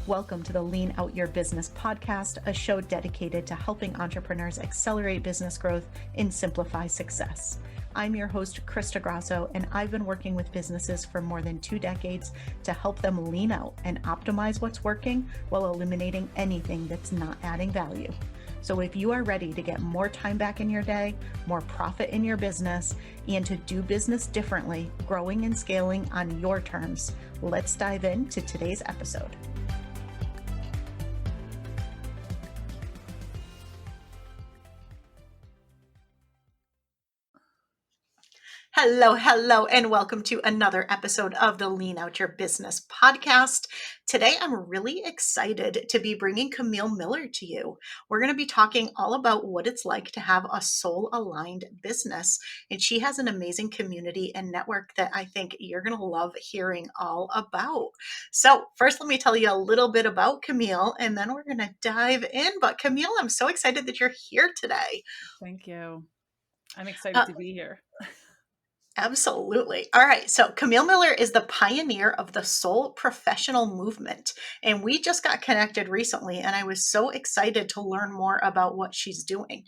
Welcome to the Lean Out Your Business podcast, a show dedicated to helping entrepreneurs accelerate business growth and simplify success. I'm your host, Crista, and I've been working with businesses for more than 2 decades to help them lean out and optimize what's working while eliminating anything that's not adding value. So if you are ready to get more time back in your day, more profit in your business, and to do business differently, growing and scaling on your terms, let's dive into today's episode. Hello, and welcome to another episode of the Lean Out Your Business podcast. Today, I'm really excited to be bringing Camille Miller to you. We're going to be talking all about what it's like to have a soul-aligned business, and she has an amazing community and network that I think you're going to love hearing all about. So first, let me tell you a little bit about Camille, and then we're going to dive in. But Camille, I'm so excited that you're here today. Thank you. I'm excited to be here. Absolutely. All right. So Camille Miller is the pioneer of the soul professional movement. And we just got connected recently, and I was so excited to learn more about what she's doing.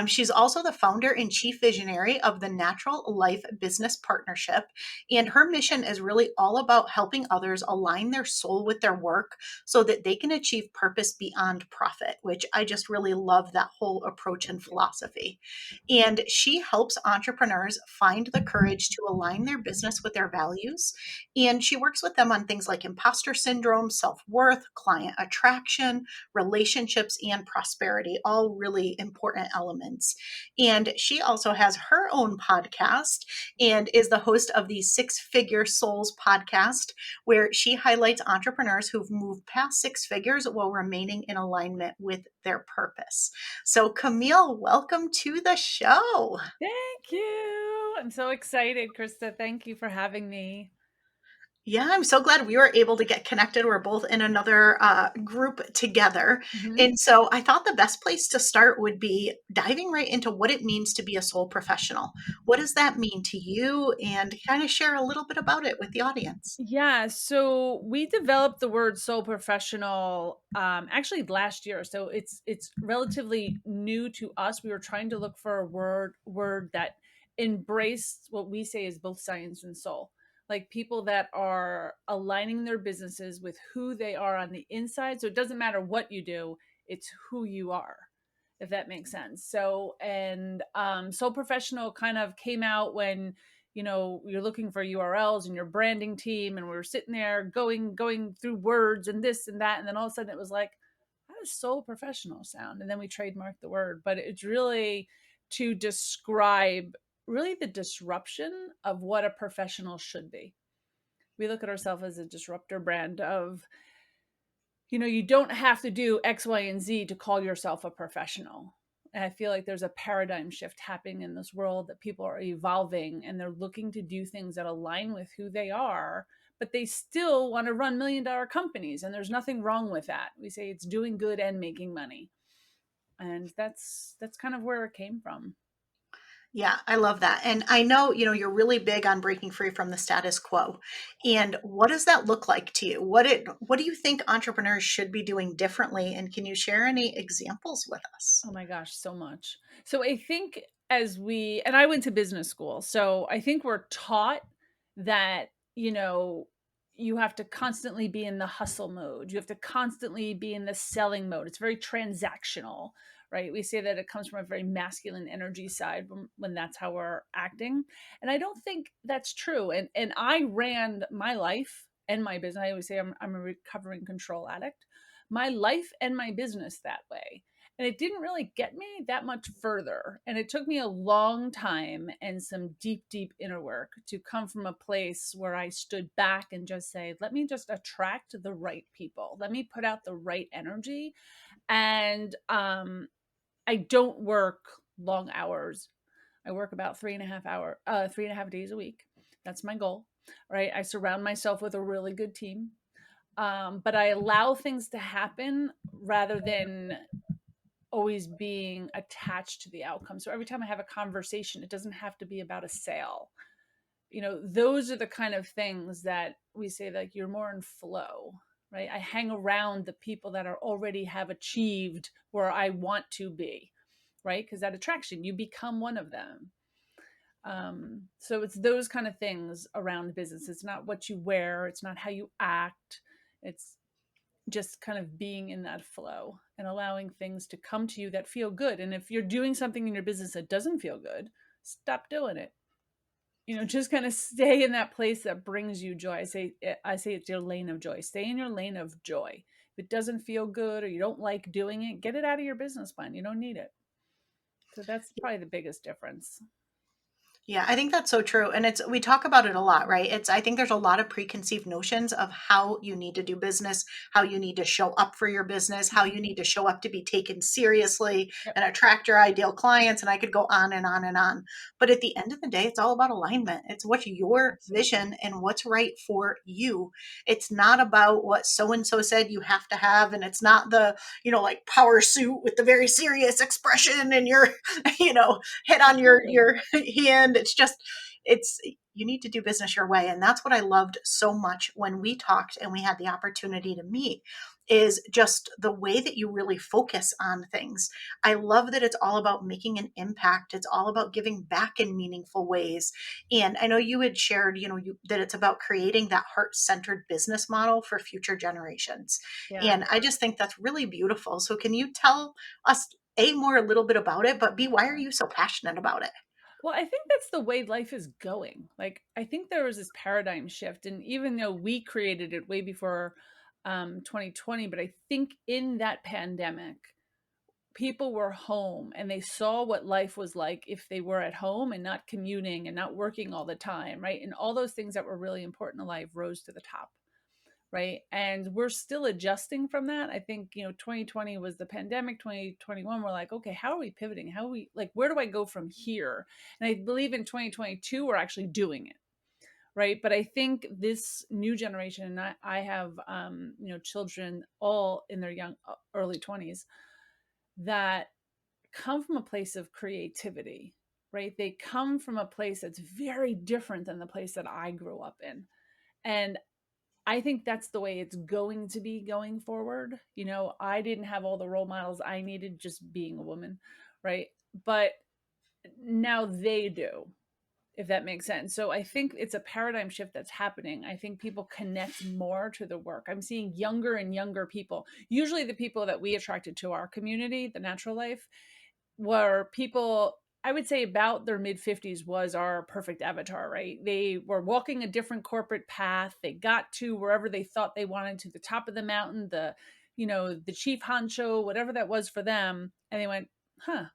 She's also the founder and chief visionary of the Natural Life Business Partnership. And her mission is really all about helping others align their soul with their work so that they can achieve purpose beyond profit, which I just really love that whole approach and philosophy. And she helps entrepreneurs find the courage to align their business with their values. And she works with them on things like imposter syndrome, self-worth, client attraction, relationships, and prosperity, all really important elements. And she also has her own podcast and is the host of the Six Figure Souls podcast, where she highlights entrepreneurs who've moved past six figures while remaining in alignment with their purpose. So Camille, welcome to the show. Thank you. I'm so excited, Krista. Thank you for having me. Yeah, I'm so glad we were able to get connected. We're both in another group together. Mm-hmm. And so I thought the best place to start would be diving right into what it means to be a soul professional. What does that mean to you? And kind of share a little bit about it with the audience. Yeah, so we developed the word soul professional actually last year. So it's relatively new to us. We were trying to look for a word that embraced what we say is both science and soul. Like people that are aligning their businesses with who they are on the inside. So it doesn't matter what you do, it's who you are, if that makes sense. So and soul professional kind of came out when you're looking for URLs and your branding team, and we were sitting there going through words and this and that, and then all of a sudden it was like, how does soul professional sound? And then we trademarked the word, but it's really to describe really the disruption of what a professional should be. We look at ourselves as a disruptor brand of, you don't have to do X, Y, and Z to call yourself a professional. And I feel like there's a paradigm shift happening in this world, that people are evolving and they're looking to do things that align with who they are, but they still want to run $1 million companies. And there's nothing wrong with that. We say it's doing good and making money. And that's kind of where it came from. Yeah, I love that. And I know, you're really big on breaking free from the status quo. And what does that look like to you? What do you think entrepreneurs should be doing differently? And can you share any examples with us? Oh my gosh, so much. So I think and I went to business school, so I think we're taught that, you have to constantly be in the hustle mode. You have to constantly be in the selling mode. It's very transactional, right? We say that it comes from a very masculine energy side when that's how we're acting. And I don't think that's true. And I ran my life and my business. I always say I'm a recovering control addict. My life and my business that way. And it didn't really get me that much further. And it took me a long time and some deep, deep inner work to come from a place where I stood back and just say, let me just attract the right people. Let me put out the right energy. And I don't work long hours. I work about 3.5 days a week. That's my goal, right? I surround myself with a really good team. But I allow things to happen rather than always being attached to the outcome. So every time I have a conversation, it doesn't have to be about a sale. Those are the kind of things that we say, like, you're more in flow. right? I hang around the people that are already have achieved where I want to be, right? Because that attraction, you become one of them. So it's those kind of things around business. It's not what you wear, it's not how you act. It's just kind of being in that flow and allowing things to come to you that feel good. And if you're doing something in your business that doesn't feel good, stop doing it. Just kind of stay in that place that brings you joy. I say it's your lane of joy. Stay in your lane of joy. If it doesn't feel good or you don't like doing it, get it out of your business plan. You don't need it. So that's probably the biggest difference. Yeah, I think that's so true. And we talk about it a lot, right? I think there's a lot of preconceived notions of how you need to do business, how you need to show up for your business, how you Mhm. need to show up to be taken seriously Yep. and attract your ideal clients. And I could go on and on and on. But at the end of the day, it's all about alignment. It's what's your Absolutely. vision and what's right for you. It's not about what so and so said you have to have. And it's not the, like power suit with the very serious expression and your, you know, head on your Absolutely. your hand. It's you need to do business your way, and that's what I loved so much when we talked and we had the opportunity to meet, is just the way that you really focus on things. I love that it's all about making an impact. It's all about giving back in meaningful ways. And I know you had shared, that it's about creating that heart-centered business model for future generations. Yeah. And I just think that's really beautiful. So can you tell us a little bit about it, but b, why are you so passionate about it? Well, I think that's the way life is going. Like, I think there was this paradigm shift. And even though we created it way before 2020, but I think in that pandemic, people were home and they saw what life was like if they were at home and not commuting and not working all the time, right? And all those things that were really important in life rose to the top, right? And we're still adjusting from that. I think, 2020 was the pandemic, 2021 we're like, okay, how are we pivoting? How are we, like, where do I go from here? And I believe in 2022 we're actually doing it, right? But I think this new generation, and I have children all in their young early 20s that come from a place of creativity, right? They come from a place that's very different than the place that I grew up in. And I think that's the way it's going to be going forward. I didn't have all the role models I needed just being a woman, right? But now they do, if that makes sense. So I think it's a paradigm shift that's happening. I think people connect more to the work. I'm seeing younger and younger people. Usually the people that we attracted to our community, the natural life, were people, I would say, about their mid 50s was our perfect avatar, right? They were walking a different corporate path. They got to wherever they thought they wanted, to the top of the mountain, the chief honcho, whatever that was for them. And they went, huh,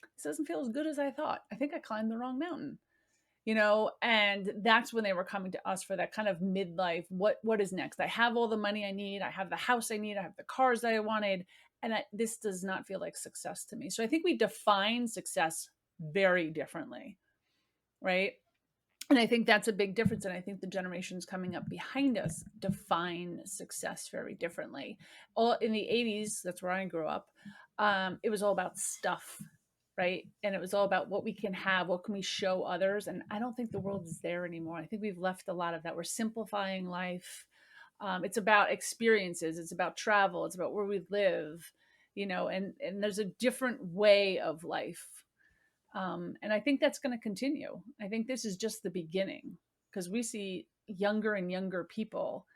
this doesn't feel as good as I thought. I think I climbed the wrong mountain. And that's when they were coming to us for that kind of midlife. What is next? I have all the money I need. I have the house I need. I have the cars that I wanted, and this does not feel like success to me. So I think we define success very differently, right? And I think that's a big difference. And I think the generations coming up behind us define success very differently. All in the 80s, that's where I grew up. It was all about stuff, right? And it was all about what we can have, what can we show others. And I don't think the world is there anymore. I think we've left a lot of that. We're simplifying life. It's about experiences. It's about travel. It's about where we live, and there's a different way of life, and I think that's going to continue. I think this is just the beginning because we see younger and younger people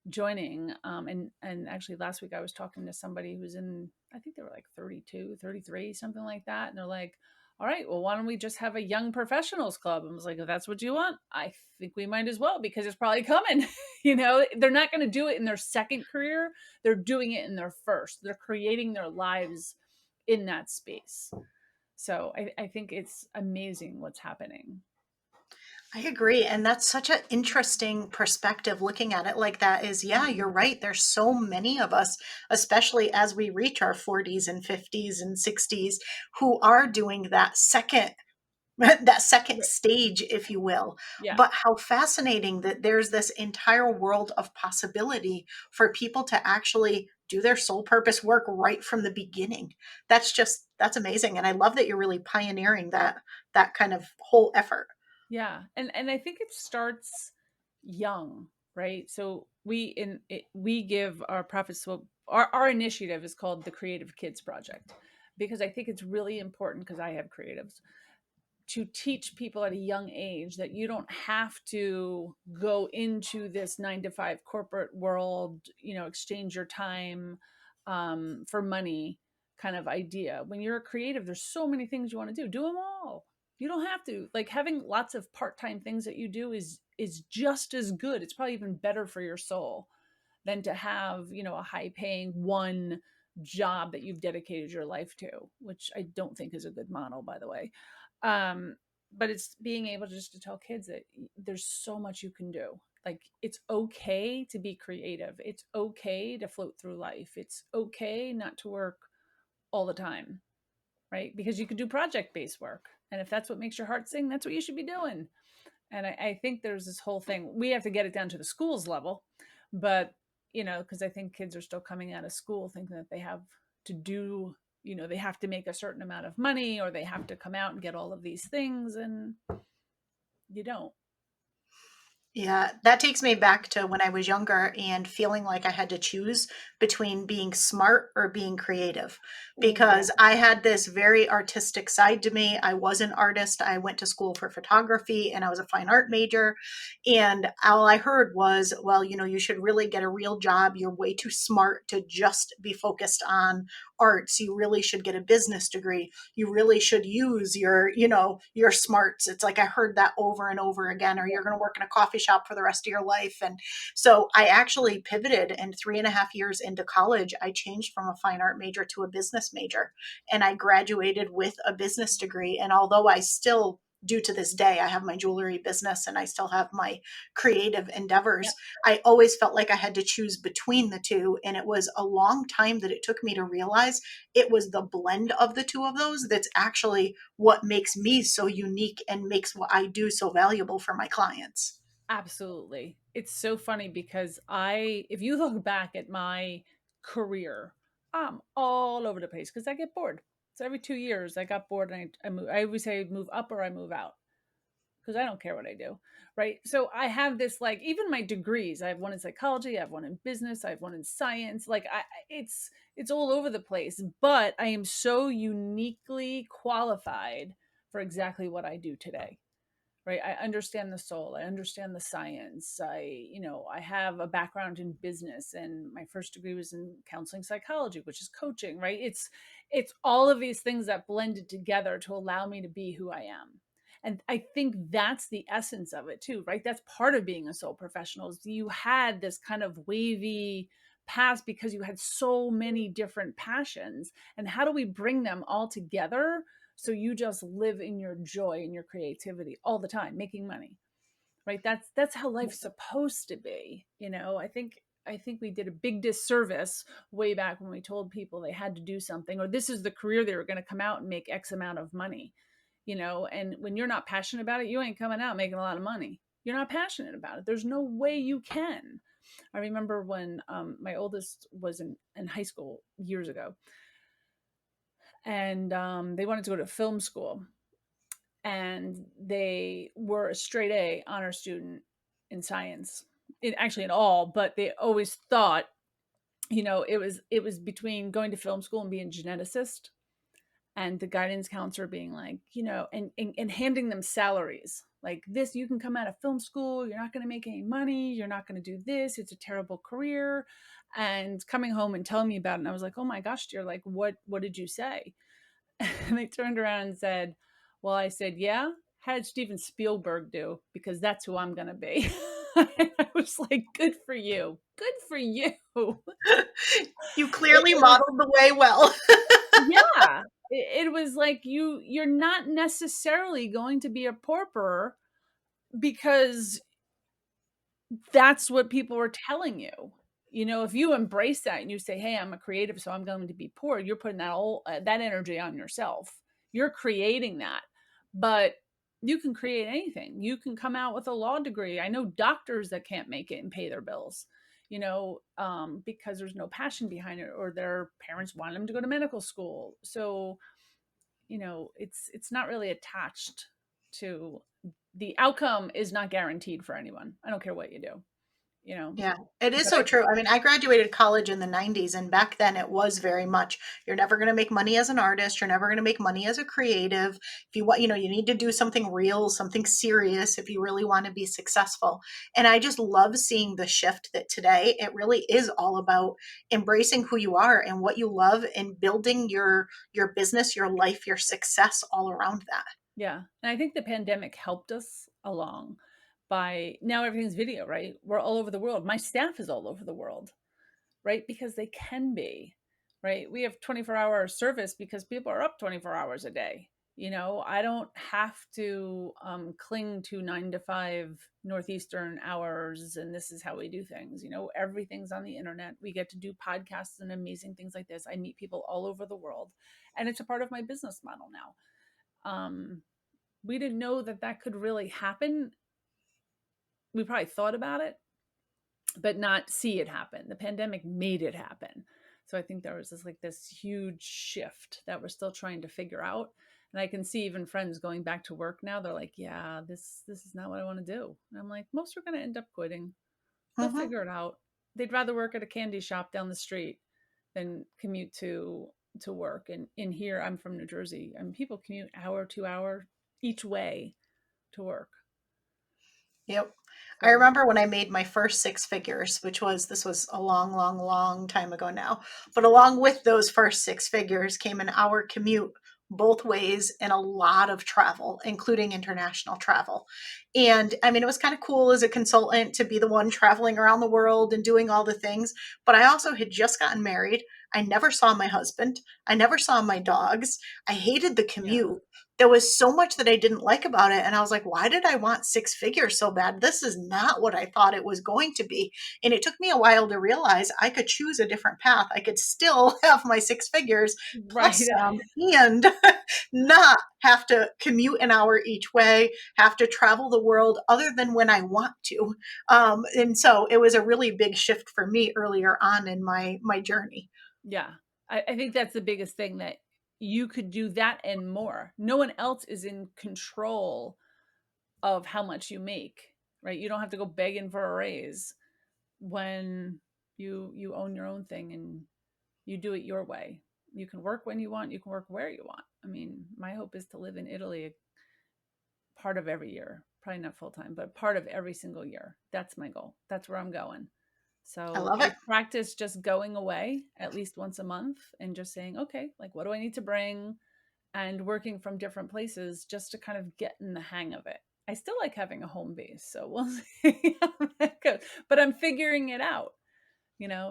joining. And actually, last week I was talking to somebody who's in, I think they were like 32, 33, something like that. And they're like, all right, well, why don't we just have a young professionals club? I was like, if that's what you want, I think we might as well because it's probably coming. They're not going to do it in their second career. They're doing it in their first. They're creating their lives in that space. So I think it's amazing what's happening. I agree. And that's such an interesting perspective looking at it like that is, yeah, you're right. There's so many of us, especially as we reach our 40s and 50s and 60s, who are doing that second that second Right. stage, if you will. Yeah. But how fascinating that there's this entire world of possibility for people to actually do their soul purpose work right from the beginning. That's amazing. And I love that you're really pioneering that kind of whole effort. Yeah. And I think it starts young, right? So we give our profits. So our initiative is called the Creative Kids Project, because I think it's really important, because I have creatives, to teach people at a young age that you don't have to go into this 9 to 5 corporate world, exchange your time for money kind of idea. When you're a creative, there's so many things you want to do them all. You don't have to, like, having lots of part-time things that you do is just as good. It's probably even better for your soul than to have, a high paying one job that you've dedicated your life to, which I don't think is a good model, by the way. Um, but it's being able just to tell kids that there's so much you can do. Like, it's okay to be creative. It's okay to float through life. It's okay not to work all the time, right? Because you can do project based work. And if that's what makes your heart sing, that's what you should be doing. And I think there's this whole thing. We have to get it down to the schools level, but because I think kids are still coming out of school thinking that they have to do, they have to make a certain amount of money, or they have to come out and get all of these things, and you don't. Yeah, that takes me back to when I was younger and feeling like I had to choose between being smart or being creative, Ooh, because I had this very artistic side to me. I was an artist. I went to school for photography and I was a fine art major. And all I heard was, well, you should really get a real job. You're way too smart to just be focused on arts. You really should get a business degree. You really should use your smarts. It's like I heard that over and over again, or you're going to work in a coffee shop for the rest of your life. And so I actually pivoted, and 3.5 years into college, I changed from a fine art major to a business major, and I graduated with a business degree. And although I still do to this day, I have my jewelry business and I still have my creative yep, endeavors, I always felt like I had to choose between the two. And it was a long time that it took me to realize it was the blend of the two of those that's actually what makes me so unique and makes what I do so valuable for my clients. absolutely. It's so funny because if you look back at my career, I'm all over the place because I get bored. So every 2 years, I got bored, and I move. I always say move up or I move out, because I don't care what I do, right? So I have this, like, even my degrees. I have one in psychology, I have one in business, I have one in science. Like, it's all over the place, but I am so uniquely qualified for exactly what I do today, right? I understand the soul, I understand the science. I have a background in business, and my first degree was in counseling psychology, which is coaching, right? It's all of these things that blended together to allow me to be who I am. And I think that's the essence of it too, right? That's part of being a soul professional, is you had this kind of wavy past because you had so many different passions. And how do we bring them all together so you just live in your joy and your creativity all the time, making money, right? That's how life's supposed to be. I think we did a big disservice way back when we told people they had to do something, or this is the career they were going to come out and make X amount of money. And when you're not passionate about it, you ain't coming out making a lot of money. You're not passionate about it. There's no way you can. I remember when my oldest was in high school years ago, and they wanted to go to film school, and they were a straight A honor student in science, actually in all, but they always thought, it was between going to film school and being a geneticist, and the guidance counselor being like, and handing them salaries like this: you can come out of film school, you're not going to make any money, you're not going to do this, it's a terrible career. And coming home and telling me about it, and I was like, oh my gosh, dear, like, what did you say? And they turned around and said, well, I said, yeah, how did Steven Spielberg do? Because that's who I'm going to be. I was like, good for you. Good for you. You It, clearly it was, modeled the way well. yeah. It was like, you're not necessarily going to be a pauper because that's what people were telling you. If you embrace that and you say, hey, I'm a creative, so I'm going to be poor, you're putting that energy on yourself. You're creating that. But you can create anything. You can come out with a law degree. I know doctors that can't make it and pay their bills, because there's no passion behind it, or their parents want them to go to medical school. So, it's not really attached to the outcome, is not guaranteed for anyone. I don't care what you do. you know. Yeah, it is But so I true. I mean, I graduated college in the 90s, and back then it was very much you're never going to make money as an artist. You're never going to make money as a creative. If you want, you need to do something real, something serious if you really want to be successful. And I just love seeing the shift that today it really is all about embracing who you are and what you love and building your business, your life, your success all around that. Yeah. And I think the pandemic helped us along by now everything's video, right? We're all over the world. My staff is all over the world, right? Because they can be, right? We have 24-hour service because people are up 24 hours a day. I don't have to cling to 9 to 5 Northeastern hours and this is how we do things. Everything's on the internet. We get to do podcasts and amazing things like this. I meet people all over the world, and it's a part of my business model now. We didn't know that that could really happen. We probably thought about it, but not see it happen. The pandemic made it happen. So I think there was this huge shift that we're still trying to figure out. And I can see even friends going back to work now. They're like, "Yeah, this is not what I want to do." And I'm like, most are going to end up quitting. They'll Hmm. figure it out. They'd rather work at a candy shop down the street than commute to work. And in here, I'm from New Jersey, and people commute hour, 2 hour each way to work. Yep. I So remember when I made my first six figures, this was a long, long, long time ago now. But along with those first six figures came an hour commute both ways and a lot of travel, including international travel. And I mean, it was kind of cool as a consultant to be the one traveling around the world and doing all the things. But I also had just gotten married. I never saw my husband. I never saw my dogs. I hated the yeah, commute. There was so much that I didn't like about it. And I was like, why did I want six figures so bad? This is not what I thought it was going to be. And it took me a while to realize I could choose a different path. I could still have my six figures right. plus some and not have to commute an hour each way, have to travel the world other than when I want to. And so it was a really big shift for me earlier on in my journey. Yeah. I think that's the biggest thing, that you could do that and more. No one else is in control of how much you make, right? You don't have to go begging for a raise when you own your own thing and you do it your way. You can work when you want, you can work where you want. I mean, my hope is to live in Italy part of every year, probably not full time, but part of every single year. That's my goal. That's where I'm going. I So love I it. practice just going away at least once a month and just saying, okay, like what do I need to bring? And working from different places just to kind of get in the hang of it. I still like having a home base, so we'll see how that goes. But I'm figuring it out,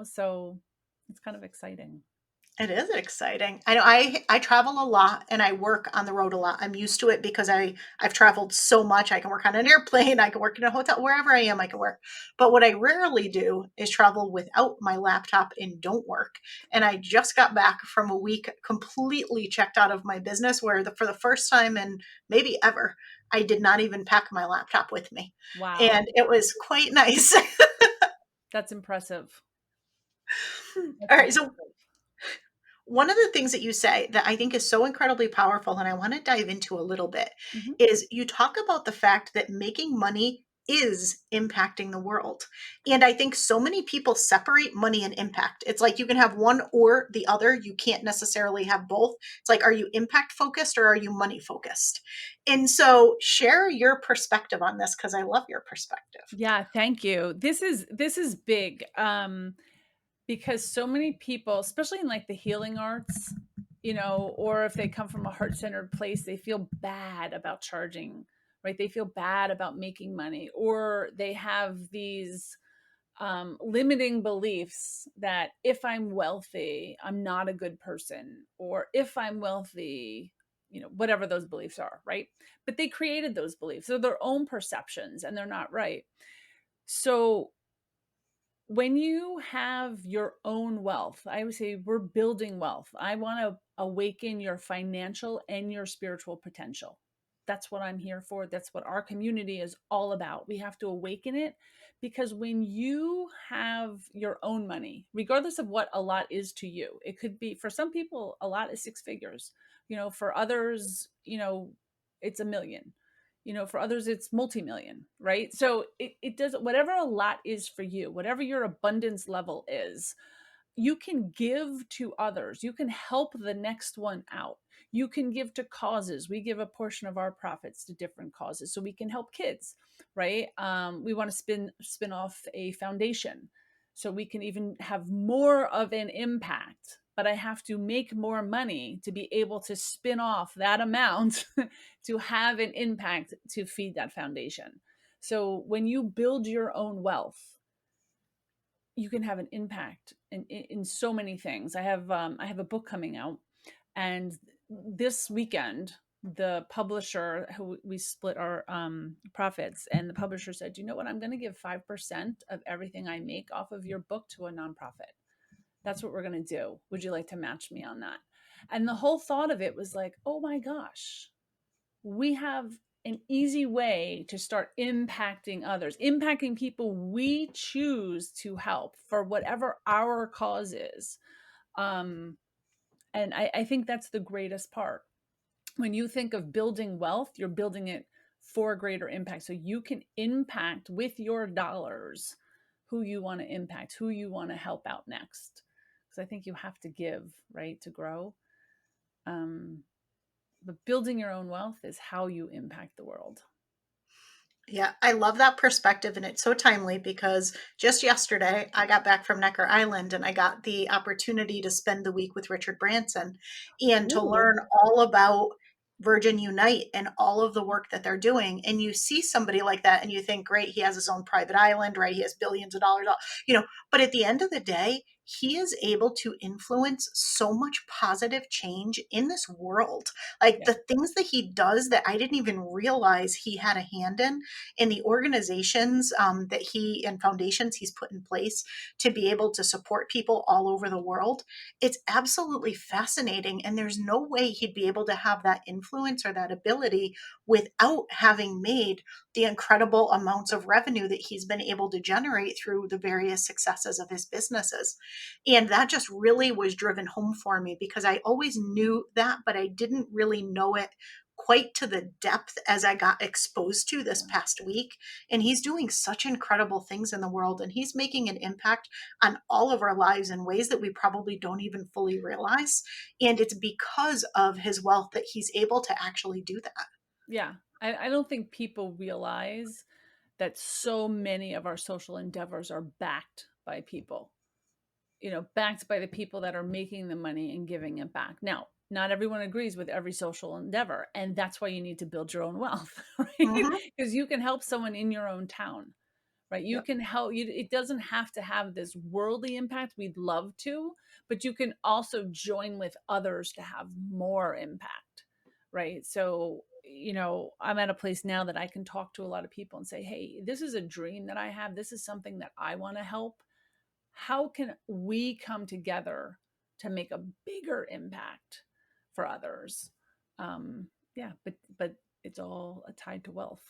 so it's kind of exciting. It is exciting. I know I travel a lot and I work on the road a lot. I'm used to it because I've traveled so much. I can work on an airplane, I can work in a hotel, wherever I am, I can work. But what I rarely do is travel without my laptop and don't work. And I just got back from a week completely checked out of my business where for the first time in maybe ever, I did not even pack my laptop with me. Wow, And it was quite nice. that's impressive. All That's right, so impressive. one of the things that you say that I think is so incredibly powerful, and I want to dive into a little bit, Mhm. is you talk about the fact that making money is impacting the world. And I think so many people separate money and impact. It's like you can have one or the other. You can't necessarily have both. It's like, are you impact focused or are you money focused? And so share your perspective on this because I love your perspective. Yeah, thank you. This is big. Because so many people, especially in like the healing arts, or if they come from a heart-centered place, they feel bad about charging, right? They feel bad about making money, or they have these limiting beliefs that if I'm wealthy, I'm not a good person, or if I'm wealthy, whatever those beliefs are, right? But they created those beliefs. They're their own perceptions and they're not right. So when you have your own wealth, I would say we're building wealth. I want to awaken your financial and your spiritual potential. That's what I'm here for. That's what our community is all about. We have to awaken it, because when you have your own money, regardless of what a lot is to you, it could be for some people, a lot is six figures. For others, it's a million. For others it's multi-million, right? So it does whatever a lot is for you, whatever your abundance level is, you can give to others. You can help the next one out. You can give to causes. We give a portion of our profits to different causes so we can help kids, right? We want to spin off a foundation so we can even have more of an impact. But I have to make more money to be able to spin off that amount to have an impact to feed that foundation. So when you build your own wealth, you can have an impact in so many things. I have a book coming out, and this weekend the publisher, who we split our profits, and the publisher said, you know what, I'm going to give 5% of everything I make off of your book to a nonprofit. That's what we're going to do. Would you like to match me on that? And the whole thought of it was like, oh my gosh, we have an easy way to start impacting others, impacting people we choose to help for whatever our cause is. Um, and I think that's the greatest part. When you think of building wealth, you're building it for greater impact. So you can impact with your dollars who you want to impact, who you want to help out next. Because I think you have to give, right, to grow. Um, but building your own wealth is how you impact the world. Yeah, I love that perspective, and it's so timely because just yesterday I got back from Necker Island and I got the opportunity to spend the week with Richard Branson and to Ooh, learn all about Virgin Unite and all of the work that they're doing. And you see somebody like that and you think, great, he has his own private island, right? He has billions of dollars, but at the end of the day, he is able to influence so much positive change in this world. Like yeah, the things that he does that I didn't even realize he had a hand in the organizations that he and foundations he's put in place to be able to support people all over the world. It's absolutely fascinating. And there's no way he'd be able to have that influence or that ability without having made the incredible amounts of revenue that he's been able to generate through the various successes of his businesses. And that just really was driven home for me because I always knew that, but I didn't really know it quite to the depth as I got exposed to this yeah, past week. And he's doing such incredible things in the world and he's making an impact on all of our lives in ways that we probably don't even fully realize. And it's because of his wealth that he's able to actually do that. yeah. I don't think people realize that so many of our social endeavors are backed by people, backed by the people that are making the money and giving it back. Now, not everyone agrees with every social endeavor, and that's why you need to build your own wealth, right? Mm-hmm. Because you can help someone in your own town, right? You Yep. can help you. It doesn't have to have this worldly impact. We'd love to, but you can also join with others to have more impact, right? So, I'm at a place now that I can talk to a lot of people and say, hey, this is a dream that I have. This is something that I want to help. How can we come together to make a bigger impact for others? Yeah, but it's all tied to wealth.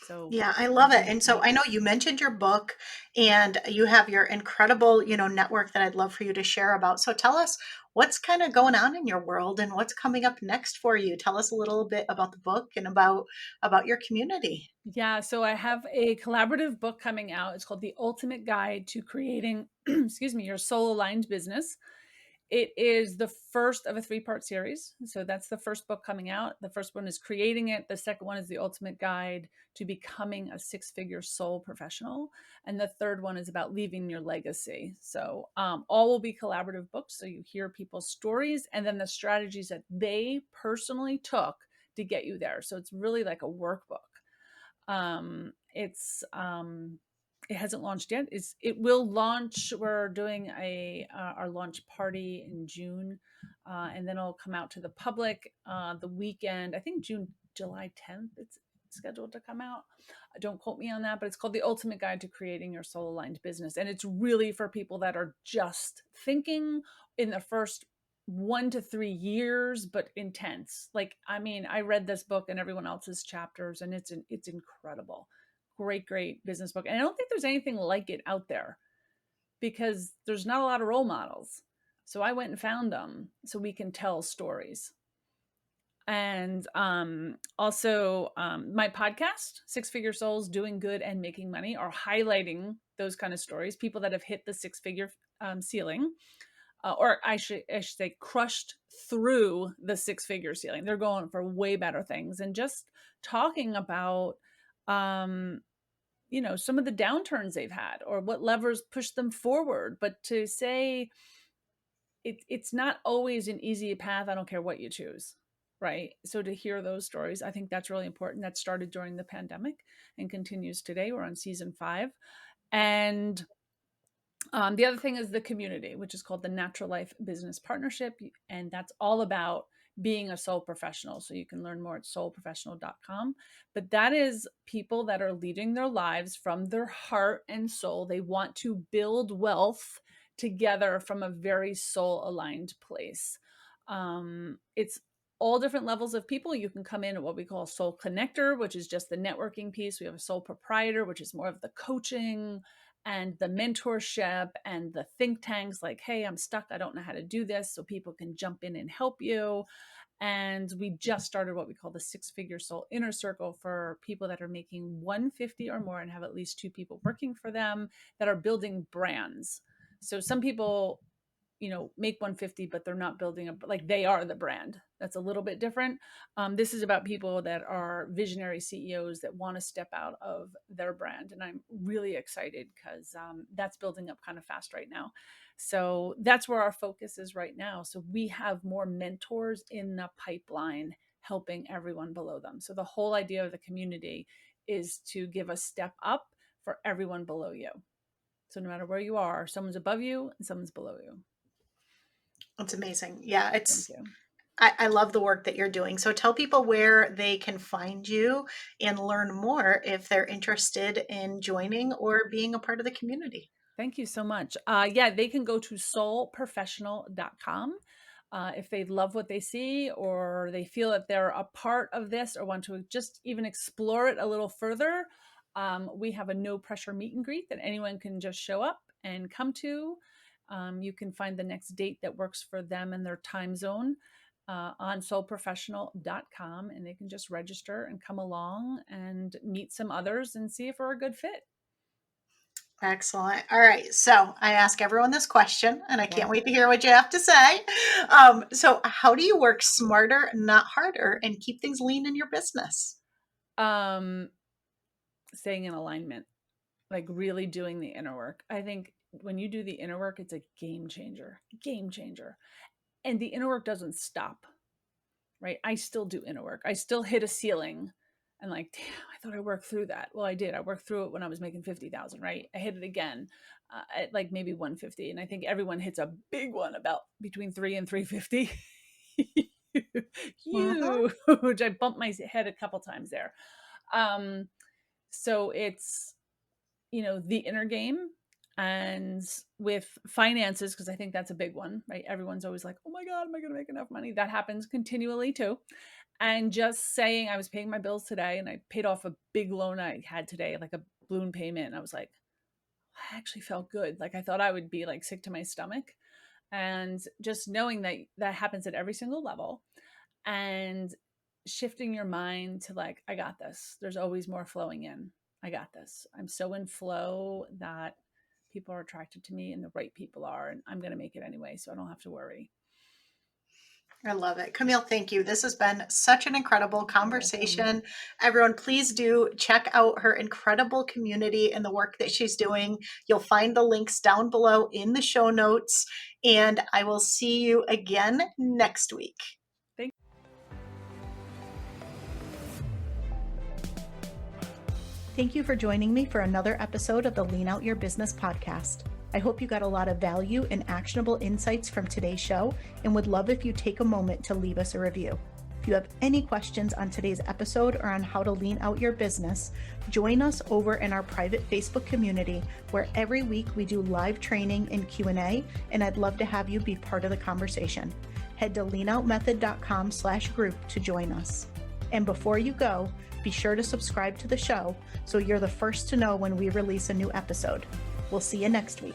So Yeah, I love it. building And so wealth. I know you mentioned your book and you have your incredible, network that I'd love for you to share about. So tell us what's kind of going on in your world and what's coming up next for you. Tell us a little bit about the book and about your community. Yeah, so I have a collaborative book coming out. It's called The Ultimate Guide to Creating, excuse me, Your Soul Aligned Business. It is the first of a three-part series. So that's the first book coming out. The first one is creating it. The second one is the ultimate guide to becoming a six-figure soul professional. And the third one is about leaving your legacy. So all will be collaborative books. So you hear people's stories and then the strategies that they personally took to get you there. So it's really like a workbook. It hasn't launched yet. It will launch. We're doing our launch party in June, and then it'll come out to the public the weekend. I think July 10th. It's scheduled to come out. Don't quote me on that, but it's called The Ultimate Guide to Creating Your Soul Aligned Business, and it's really for people that are just thinking in the first 1 to 3 years, but intense. Like, I mean, I read this book and everyone else's chapters, and it's incredible. Great business book. And I don't think there's anything like it out there because there's not a lot of role models. So I went and found them so we can tell stories. And also my podcast, Six Figure Souls, Doing Good and Making Money, are highlighting those kind of stories, people that have hit the six-figure ceiling, or I should say crushed through the six-figure ceiling. They're going for way better things, and just talking about some of the downturns they've had or what levers push them forward. But to say it's not always an easy path, I don't care what you choose. Right. So to hear those stories, I think that's really important. That started during the pandemic and continues today. We're on season 5. And the other thing is the community, which is called the Natural Life Business Partnership. And that's all about being a soul professional. So you can learn more at soulprofessional.com. But that is people that are leading their lives from their heart and soul. They want to build wealth together from a very soul aligned place. It's all different levels of people. You can come in at what we call a soul connector, which is just the networking piece. We have a soul proprietor, which is more of the coaching and the mentorship and the think tanks, like, hey, I'm stuck, I don't know how to do this, so people can jump in and help you. And we just started what we call the Six-Figure Soul Inner Circle for people that are making 150 or more and have at least 2 people working for them that are building brands. So some people make 150, but they're not building like they are the brand. That's a little bit different. This is about people that are visionary CEOs that want to step out of their brand. And I'm really excited because that's building up kind of fast right now. So that's where our focus is right now. So we have more mentors in the pipeline helping everyone below them. So the whole idea of the community is to give a step up for everyone below you. So no matter where you are, someone's above you and someone's below you. That's amazing. Yeah, Thank you. I love the work that you're doing. So tell people where they can find you and learn more if they're interested in joining or being a part of the community. Thank you so much. Yeah, they can go to soulprofessional.com. If they love what they see or they feel that they're a part of this or want to just even explore it a little further, we have a no pressure meet and greet that anyone can just show up and come to. You can find the next date that works for them and their time zone on soulprofessional.com, and they can just register and come along and meet some others and see if we're a good fit. Excellent. All right. So I ask everyone this question, and I can't Yeah. wait to hear what you have to say. So, how do you work smarter, not harder, and keep things lean in your business? Staying in alignment, like really doing the inner work. I think when you do the inner work, it's a game changer. And the inner work doesn't stop, right? I still do inner work. I still hit a ceiling and like, damn, I thought I worked through that. Well, I did. I worked through it when I was making 50,000, right? I hit it again at like maybe 150. And I think everyone hits a big one about between 3 and 350. Mhm. Huge. I bumped my head a couple times there. So it's, the inner game, and with finances, because I think that's a big one, right? Everyone's always like, oh my God, am I going to make enough money? That happens continually too. And just saying, I was paying my bills today and I paid off a big loan I had today, like a balloon payment. And I was like, I actually felt good. Like I thought I would be like sick to my stomach. And just knowing that that happens at every single level, and shifting your mind to like, I got this. There's always more flowing in. I got this. I'm so in flow that people are attracted to me and the right people are, and I'm going to make it anyway. So I don't have to worry. I love it. Camille, thank you. This has been such an incredible You're welcome. conversation. Everyone, please do check out her incredible community and the work that she's doing. You'll find the links down below in the show notes, and I will see you again next week. Thank Thank you for joining me for another episode of the Lean Out Your Business podcast. I hope you got a lot of value and actionable insights from today's show, and would love if you take a moment to leave us a review. If you have any questions on today's episode or on how to lean out your business, join us over in our private Facebook community, where every week we do live training and Q&A, and I'd love to have you be part of the conversation. Head to leanoutmethod.com/group to join us. And before you go, be sure to subscribe to the show so you're the first to know when we release a new episode. We'll see you next week.